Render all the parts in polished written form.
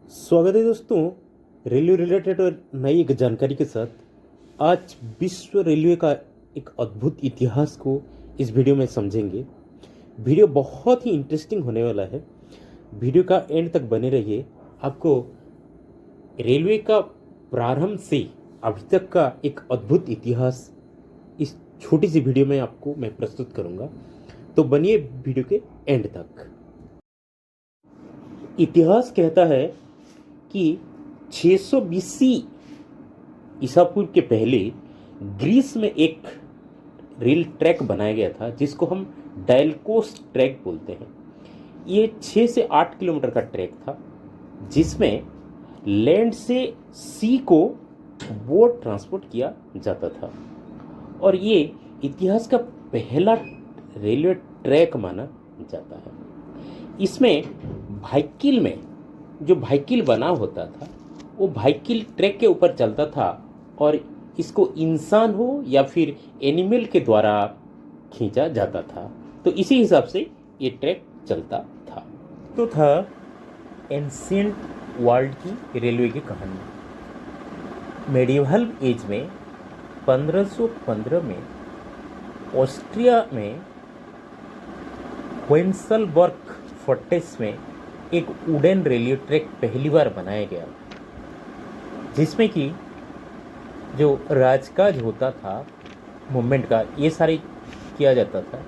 स्वागत है दोस्तों। रेलवे रिलेटेड और नई एक जानकारी के साथ आज विश्व रेलवे का एक अद्भुत इतिहास को इस वीडियो में समझेंगे। वीडियो बहुत ही इंटरेस्टिंग होने वाला है। वीडियो का एंड तक बने रहिए। आपको रेलवे का प्रारंभ से अभी तक का एक अद्भुत इतिहास इस छोटी सी वीडियो में आपको मैं प्रस्तुत करूंगा, तो बनिए वीडियो के एंड तक। इतिहास कहता है कि 600 बीसी ईसा पूर्व के पहले ग्रीस में एक रेल ट्रैक बनाया गया था जिसको हम डायल्कोस ट्रैक बोलते हैं। ये 6 से 8 किलोमीटर का ट्रैक था जिसमें लैंड से सी को बोट ट्रांसपोर्ट किया जाता था और ये इतिहास का पहला रेलवे ट्रैक माना जाता है। इसमें व्हीकल में जो व्हीकल बना होता था वो व्हीकल ट्रैक के ऊपर चलता था और इसको इंसान हो या फिर एनिमल के द्वारा खींचा जाता था, तो इसी हिसाब से ये ट्रैक चलता था। तो था एंशिएंट वर्ल्ड की रेलवे की कहानी। मेडिवल एज में 1515 में ऑस्ट्रिया में होहेंसलबर्ग फोर्ट्रेस में एक वुडन रेलवे ट्रैक पहली बार बनाया गया, जिसमें कि जो राजकाज होता था मूवमेंट का ये सारे किया जाता था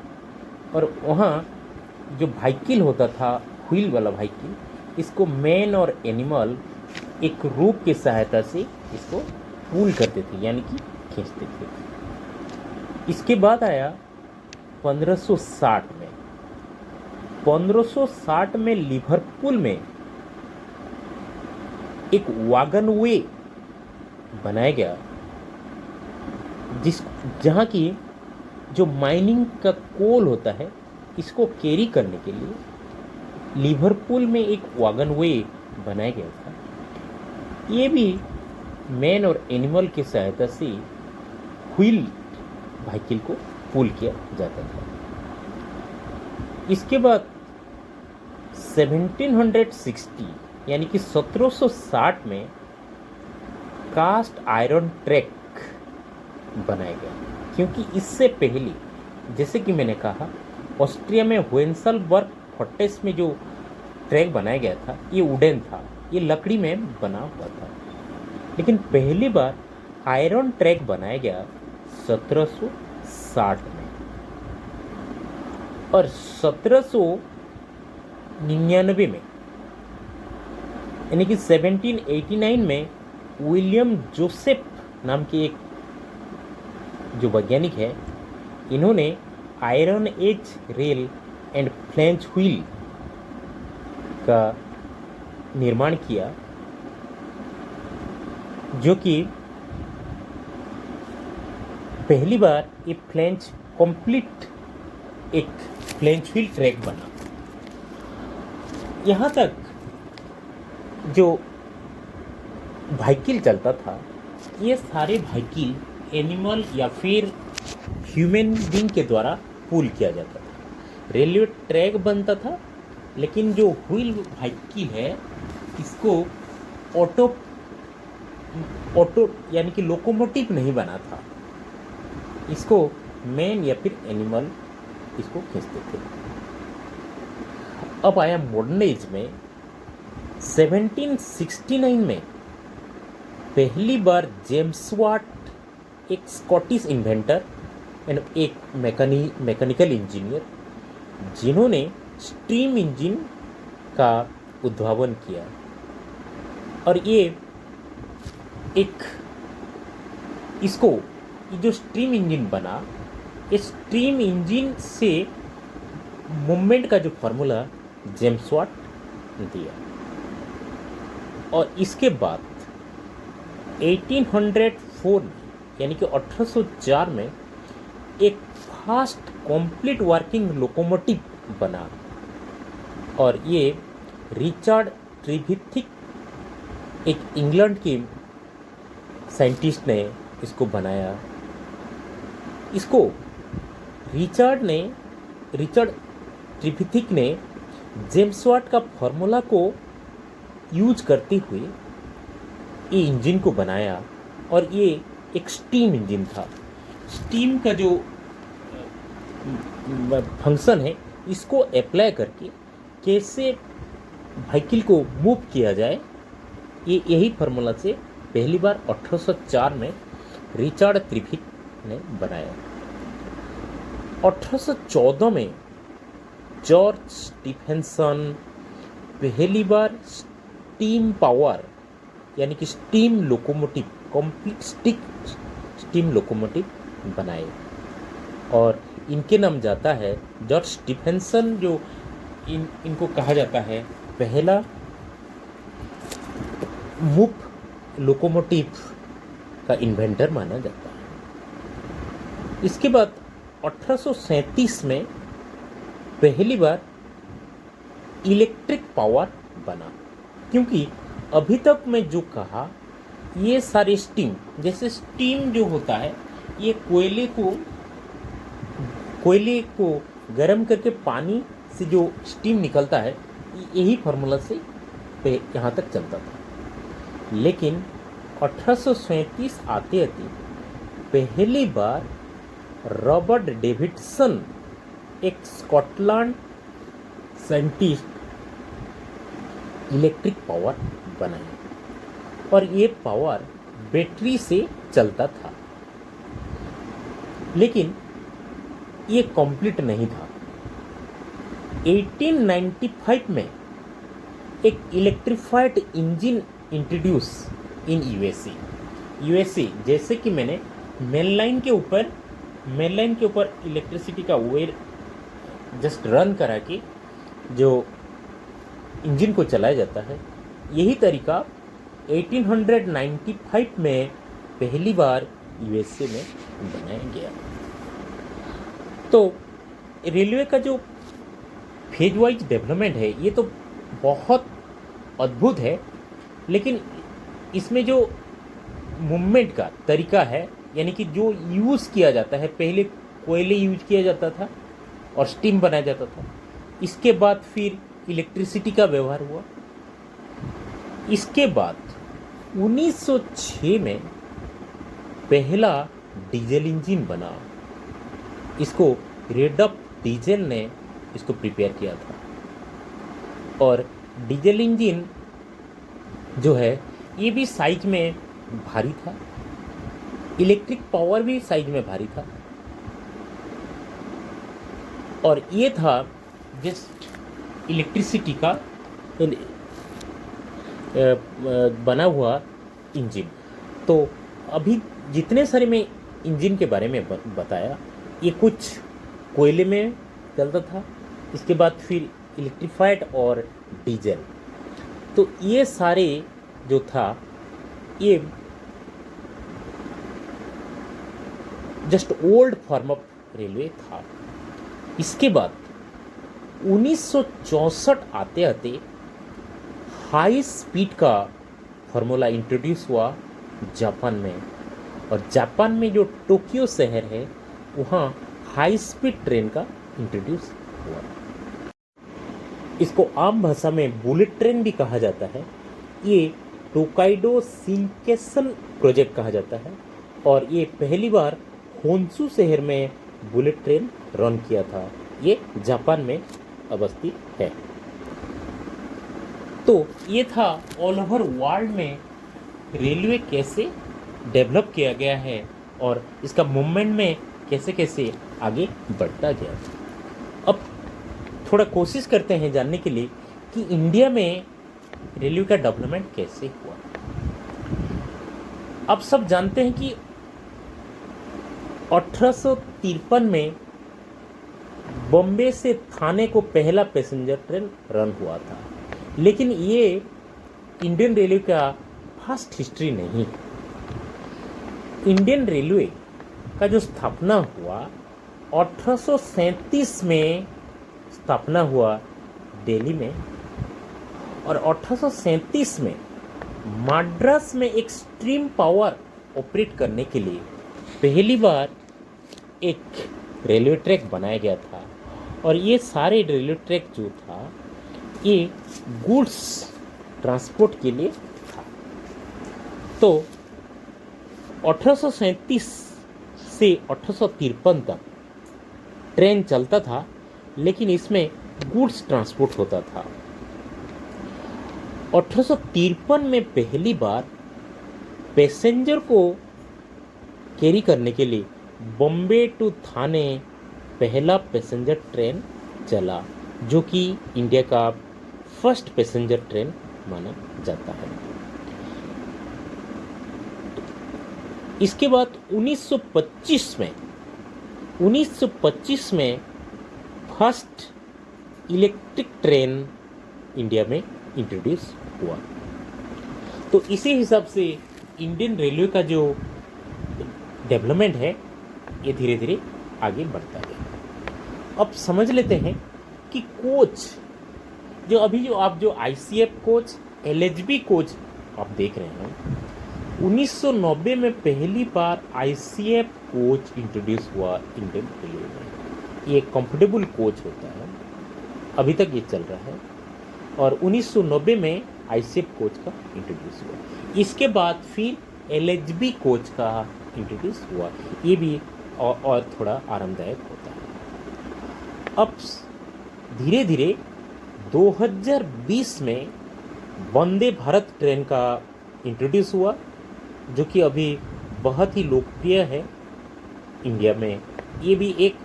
और वहाँ जो व्हीकल होता था व्हील वाला व्हीकल, इसको मैन और एनिमल एक रोप की सहायता से इसको पुल करते थे यानी कि खींचते थे। इसके बाद आया 1560 में 1560 में लिवरपूल में एक वैगन वे बनाया गया जहां की जो माइनिंग का कोल होता है इसको कैरी करने के लिए लिवरपूल में एक वैगन वे बनाया गया था। ये भी मैन और एनिमल की सहायता से व्हील व्हीकल को पुल किया जाता था। इसके बाद 1760 यानी कि 1760 में कास्ट आयरन ट्रैक बनाया गया, क्योंकि इससे पहले जैसे कि मैंने कहा ऑस्ट्रिया में होहेंसलबर्ग फोर्ट्रेस में जो ट्रैक बनाया गया था ये वुडन था, ये लकड़ी में बना हुआ था। लेकिन पहली बार आयरन ट्रैक बनाया गया 1760 में और 1799 में यानी कि 1789 में विलियम जोसेफ नाम के एक जो वैज्ञानिक है, इन्होंने iron age rail and flange wheel का निर्माण किया, जो कि पहली बार ये फ्लेंच कंप्लीट एक फ्लेंच व्हील ट्रैक बना। यहाँ तक जो व्हीकल चलता था ये सारे व्हीकल एनिमल या फिर ह्यूमन बीइंग के द्वारा पुल किया जाता था। रेलवे ट्रैक बनता था लेकिन जो व्हील व्हीकल है इसको ऑटो यानी कि लोकोमोटिव नहीं बना था, इसको मैन या फिर एनिमल इसको खींचते थे। अब आया मॉडर्न एज में 1769 में पहली बार जेम्स वाट एक स्कॉटिश इन्वेंटर एंड एक मैकेनिकल इंजीनियर जिन्होंने स्टीम इंजन का उद्भावन किया और ये जो स्टीम इंजन बना, इस स्टीम इंजन से मूवमेंट का जो फार्मूला जेम्स वाट दिया और इसके बाद 1804 यानी कि 1804 में एक फास्ट कंप्लीट वर्किंग लोकोमोटिव बना और ये रिचर्ड ट्रिभिथिक एक इंग्लैंड के साइंटिस्ट ने इसको बनाया। इसको रिचर्ड ट्रिभिथिक ने जेम्स वाट का फॉर्मूला को यूज करते हुए ये इंजन को बनाया, और ये एक स्टीम इंजन था। स्टीम का जो फंक्शन है, इसको अप्लाई करके कैसे व्हीकल को मूव किया जाए, ये यही फार्मूला से पहली बार 1804 में रिचर्ड ट्रिफिक ने बनाया। 1814 में जॉर्ज स्टीफेंसन पहली बार स्टीम पावर यानी कि steam locomotive, complete stick steam locomotive बनाए, और इनके नाम जाता है जॉर्ज स्टीफेंसन, जो इनको कहा जाता है पहला मूव लोकोमोटिव का इन्वेंटर माना जाता है। इसके बाद 1837 में पहली बार इलेक्ट्रिक पावर बना, क्योंकि अभी तक मैं जो कहा ये सारे स्टीम, जैसे स्टीम जो होता है ये कोयले को गर्म करके पानी से जो स्टीम निकलता है, यही फार्मूला से यहाँ तक चलता था। लेकिन 1837 आते आते पहली बार रॉबर्ट डेविडसन, एक स्कॉटलैंड साइंटिस्ट, इलेक्ट्रिक पावर बनाई, और ये पावर बैटरी से चलता था। लेकिन ये कंप्लीट नहीं था। 1895 में एक electrified engine introduce in USA, जैसे कि मैंने मेन लाइन के ऊपर इलेक्ट्रिसिटी का वायर जस्ट रन करा के जो इंजन को चलाया जाता है, यही तरीका 1895 में पहली बार यूएसए में बनाया गया। तो रेलवे का जो फेज वाइज डेवलपमेंट है ये तो बहुत अद्भुत है, लेकिन इसमें जो मूवमेंट का तरीका है, यानी कि जो यूज़ किया जाता है, पहले कोयले यूज किया जाता था और स्टीम बनाया जाता था, इसके बाद फिर इलेक्ट्रिसिटी का व्यवहार हुआ। इसके बाद 1906 में पहला डीजल इंजन बना, इसको रेडॉल्फ डीजल ने इसको प्रिपेयर किया था, और डीजल इंजन जो है ये भी साइज में भारी था, इलेक्ट्रिक पावर भी साइज में भारी था, और ये था जस्ट इलेक्ट्रिसिटी का बना हुआ इंजन। तो अभी जितने सारे मैं इंजन के बारे में बताया, ये कुछ कोयले में चलता था, इसके बाद फिर इलेक्ट्रिफाइड और डीजल। तो ये सारे जो था ये just old form of railway था। इसके बाद 1964 आते आते हाई स्पीड का फार्मूला इंट्रोड्यूस हुआ जापान में, और जापान में जो टोक्यो शहर है वहाँ हाई स्पीड ट्रेन का इंट्रोड्यूस हुआ। इसको आम भाषा में बुलेट ट्रेन भी कहा जाता है। ये टोकाइडो शिनकेनसेन प्रोजेक्ट कहा जाता है, और ये पहली बार होन्शु शहर में बुलेट ट्रेन रन किया था। ये जापान में अवस्थित है। तो ये था ऑल ओवर वर्ल्ड में रेलवे कैसे डेवलप किया गया है और इसका मूवमेंट में कैसे कैसे आगे बढ़ता गया। अब थोड़ा कोशिश करते हैं जानने के लिए कि इंडिया में रेलवे का डेवलपमेंट कैसे हुआ। आप सब जानते हैं कि 1853 में बॉम्बे से थाने को पहला पैसेंजर ट्रेन रन हुआ था, लेकिन ये इंडियन रेलवे का फास्ट हिस्ट्री नहीं। इंडियन रेलवे का जो स्थापना हुआ 1837 में स्थापना हुआ दिल्ली में, और 1837 में मद्रास में एक स्ट्रीम पावर ऑपरेट करने के लिए पहली बार एक रेलवे ट्रैक बनाया गया था। और ये सारे रेलवे ट्रैक जो था ये गुड्स ट्रांसपोर्ट के लिए था। तो 1837 से 1853 तक ट्रेन चलता था, लेकिन इसमें गुड्स ट्रांसपोर्ट होता था। 1853 में पहली बार पैसेंजर को कैरी करने के लिए बॉम्बे टू थाने पहला पैसेंजर ट्रेन चला, जो कि इंडिया का फर्स्ट पैसेंजर ट्रेन माना जाता है। इसके बाद 1925 में फर्स्ट इलेक्ट्रिक ट्रेन इंडिया में इंट्रोड्यूस हुआ। तो इसी हिसाब से इंडियन रेलवे का जो डेवलपमेंट है ये धीरे धीरे आगे बढ़ता गया। अब समझ लेते हैं कि कोच जो आईसीएफ कोच, एलएचबी कोच आप देख रहे हैं, 1990 में पहली बार आईसीएफ कोच इंट्रोड्यूस हुआ इंडियन रेलवे में। ये कंफर्टेबल कोच होता है, अभी तक ये चल रहा है, और 1990 में आईसीएफ कोच का इंट्रोड्यूस हुआ। इसके बाद फिर एलएचबी कोच का इंट्रोड्यूस हुआ, ये भी और थोड़ा आरामदायक होता है। अब धीरे धीरे 2020 में वंदे भारत ट्रेन का इंट्रोड्यूस हुआ, जो कि अभी बहुत ही लोकप्रिय है इंडिया में। ये भी एक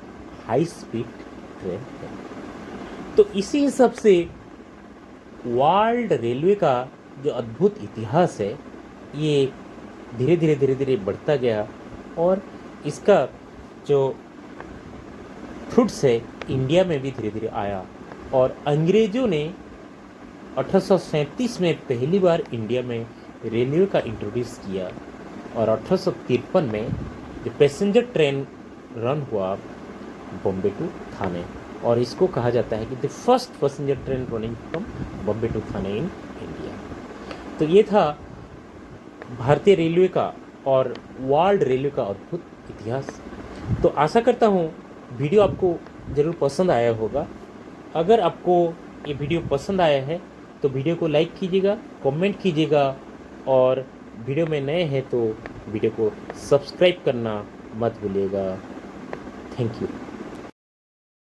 हाई स्पीड ट्रेन है। तो इसी हिसाब से वर्ल्ड रेलवे का जो अद्भुत इतिहास है ये धीरे धीरे बढ़ता गया, और इसका जो फ्रूट्स है इंडिया में भी धीरे धीरे आया। और अंग्रेज़ों ने 1837 में पहली बार इंडिया में रेलवे का इंट्रोड्यूस किया, और 1853 में जो पैसेंजर ट्रेन रन हुआ बॉम्बे टू थाने, और इसको कहा जाता है कि the first passenger train running from Bombay to Thane in India. तो ये था भारतीय रेलवे का और वर्ल्ड रेलवे का अद्भुत इतिहास। तो आशा करता हूँ वीडियो आपको ज़रूर पसंद आया होगा। अगर आपको ये वीडियो पसंद आया है तो वीडियो को लाइक कीजिएगा, कमेंट कीजिएगा, और वीडियो में नए हैं तो वीडियो को सब्सक्राइब करना मत भूलिएगा। Thank you.